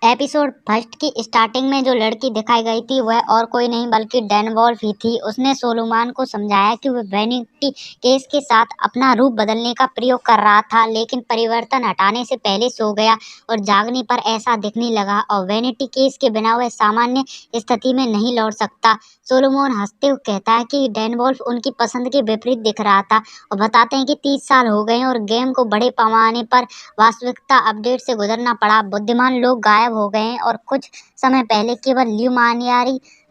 Episode first की starting में जो लड़की दिखाई गई थी वह और कोई नहीं बल्कि डैन वॉल्फ ही थी। उसने सोलोमान को समझाया कि वह वैनिटी केस के साथ अपना रूप बदलने का प्रयोग कर रहा था, लेकिन परिवर्तन हटाने से पहले सो गया और जागने पर ऐसा दिखने लगा और वैनिटी केस के बिना वह सामान्य स्थिति में नहीं लौट सकता। सोलोमन हंसते हुए कहता है कि डैन वॉल्फ उनकी पसंद के विपरीत दिख रहा था और बताते हैं कि 30 साल हो गए हैं और गेम को बड़े पैमाने पर वास्तविकता अपडेट से गुजरना पड़ा। बुद्धिमान लोग गायब हो गए हैं और कुछ समय पहले केवल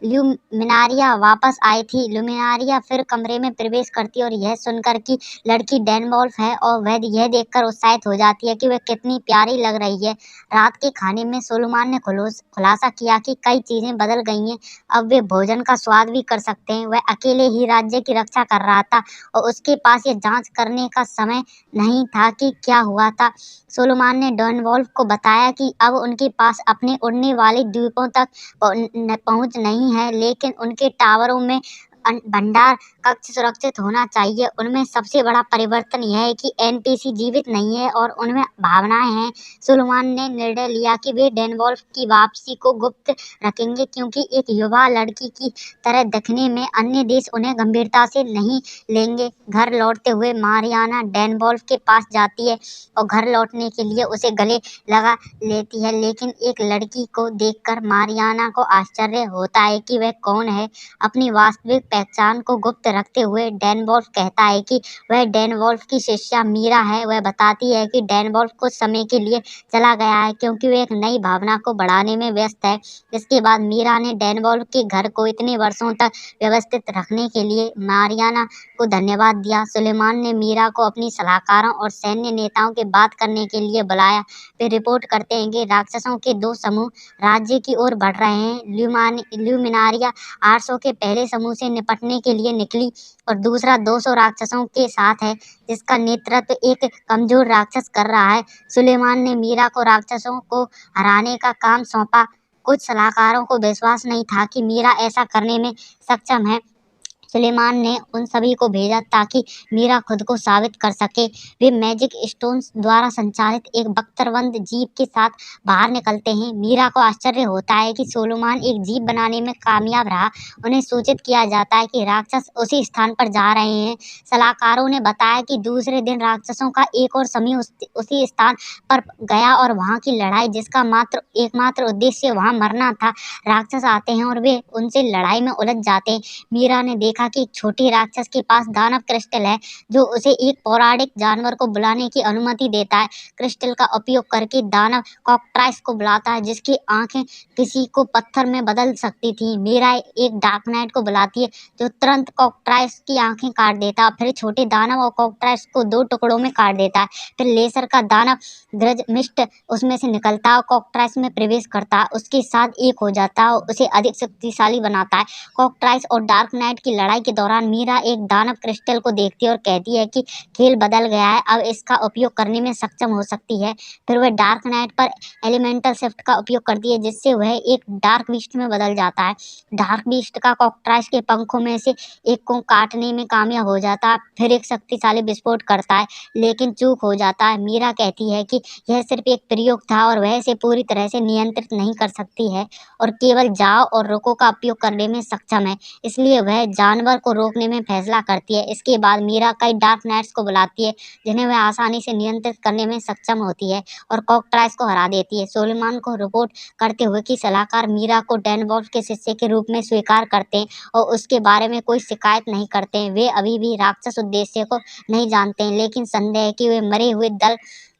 ल्यूमिनारिया वापस आई थी। ल्यूमिनारिया फिर कमरे में प्रवेश करती है और यह सुनकर कि लड़की डैन वॉल्फ है और वह यह देखकर उत्साहित हो जाती है कि वह कितनी प्यारी लग रही है। रात के खाने में सोलोमान ने खुलासा किया कि कई चीजें बदल गई हैं, अब वे भोजन का स्वाद भी कर सकते हैं। वह अकेले ही राज्य की रक्षा कर रहा था और उसके पास यह जांच करने का समय नहीं था कि क्या हुआ था। सोलोमान ने डैन वॉल्फ को बताया कि अब उनके पास अपने उड़ने वाले द्वीपों तक पहुंच नहीं है, लेकिन उनके टावरों में भंडार कक्ष सुरक्षित होना चाहिए। उनमें सबसे बड़ा परिवर्तन यह है कि एनपीसी जीवित नहीं है और उनमें भावनाएं हैं। सोलोमान ने निर्णय लिया कि वे डैन वॉल्फ की वापसी को गुप्त रखेंगे, क्योंकि एक युवा लड़की की तरह दिखने में अन्य देश उन्हें गंभीरता से नहीं लेंगे। घर लौटते हुए मारियाना डैन वॉल्फ के पास जाती है और घर लौटने के लिए उसे गले लगा लेती है, लेकिन एक लड़की को देखकर मारियाना को आश्चर्य होता है कि वह कौन है। अपनी वास्तविक पहचान को गुप्त रखते हुए डैन वॉल्फ कहता है कि वह डैन वॉल्फ की शिष्या मीरा है। वह बताती है कि डैन वॉल्फ कुछ समय के लिए चला गया है क्योंकि वह एक नई भावना को बढ़ाने में व्यस्त है। इसके बाद मीरा ने डैन वॉल्फ के घर को इतने वर्षों तक व्यवस्थित रखने के लिए मारियाना को धन्यवाद दिया। सुलेमान ने मीरा को अपनी सलाहकारों और सैन्य नेताओं के बात करने के लिए बुलाया। वे रिपोर्ट करते हैं कि राक्षसों के दो समूह राज्य की ओर बढ़ रहे हैं। ल्यूमिनारिया 800 के पहले समूह से निपटने के लिए निकली और दूसरा 200 राक्षसों के साथ है, जिसका नेतृत्व एक कमजोर राक्षस कर रहा है। सुलेमान ने मीरा को राक्षसों को हराने का काम सौंपा। कुछ सलाहकारों को विश्वास नहीं था कि मीरा ऐसा करने में सक्षम है। सुलेमान ने उन सभी को भेजा ताकि मीरा खुद को साबित कर सके। वे मैजिक स्टोन्स द्वारा संचालित एक बख्तरबंद जीप के साथ बाहर निकलते हैं। मीरा को आश्चर्य होता है कि सोलोमान एक जीप बनाने में कामयाब रहा। उन्हें सूचित किया जाता है कि राक्षस उसी स्थान पर जा रहे हैं। सलाहकारों ने बताया कि दूसरे दिन राक्षसों का एक और समूह उसी स्थान पर गया और वहां की लड़ाई, जिसका एकमात्र उद्देश्य वहां मरना था। राक्षस आते हैं और वे उनसे लड़ाई में उलझ जाते हैं। मीरा ने देखा कि एक छोटी राक्षस के पास दानव क्रिस्टल है जो उसे एक पौराणिक जानवर को बुलाने की अनुमति देता है। क्रिस्टल का उपयोग करके दानव कॉकट्राइस को बुलाता है, जिसकी आंखें किसी को पत्थर में बदल सकती थी। मीरा एक डार्क नाइट को बुलाती है जो तुरंत कॉकट्राइस की आंखें काट देता है, फिर छोटे दानव और कॉकट्राइस को 2 टुकड़ों में काट देता है। फिर लेसर का दानव ग्रज मिस्ट उसमें से निकलता है और कॉकट्राइस में प्रवेश करता है, उसके साथ एक हो जाता है और उसे अधिक शक्तिशाली बनाता है। कॉकट्राइस और डार्क नाइट की लड़ाई के दौरान मीरा एक दानव क्रिस्टल को देखती है और कहती है कि खेल बदल गया है, अब इसका उपयोग करने में सक्षम हो सकती है। फिर वह डार्क नाइट पर एलिमेंटल शिफ्ट का उपयोग करती है, जिससे वह एक डार्क बीस्ट में बदल जाता है। डार्क बीस्ट का कॉकट्राइस के पंखों में से एक को काटने में कामयाब हो जाता है, फिर एक शक्तिशाली विस्फोट करता है, लेकिन चूक हो जाता है। मीरा कहती है कि यह सिर्फ एक प्रयोग था और वह इसे पूरी तरह से नियंत्रित नहीं कर सकती है और केवल जाओ और रुको का उपयोग करने में सक्षम है, इसलिए वह जानवर को रोकने में फैसला करती है। इसके बाद मीरा कई डार्क नाइट्स को बुलाती है जिन्हें वह आसानी से नियंत्रित करने में सक्षम होती है और कॉकट्राइस को हरा देती है। सोलोमान को रिपोर्ट करते हुए कि सलाहकार मीरा को डैन वॉल्फ के शिष्य के रूप में स्वीकार करते हैं और उसके बारे में कोई शिकायत नहीं करते हैं। वे अभी भी राक्षस उद्देश्य को नहीं जानते हैं, लेकिन संदेह है कि वे मरे हुए दल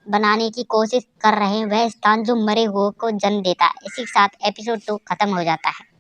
बनाने की कोशिश कर रहे हैं, वह स्थान जो मरे हुए को जन्म देता है। इसी के साथ एपिसोड 2 खत्म हो जाता है।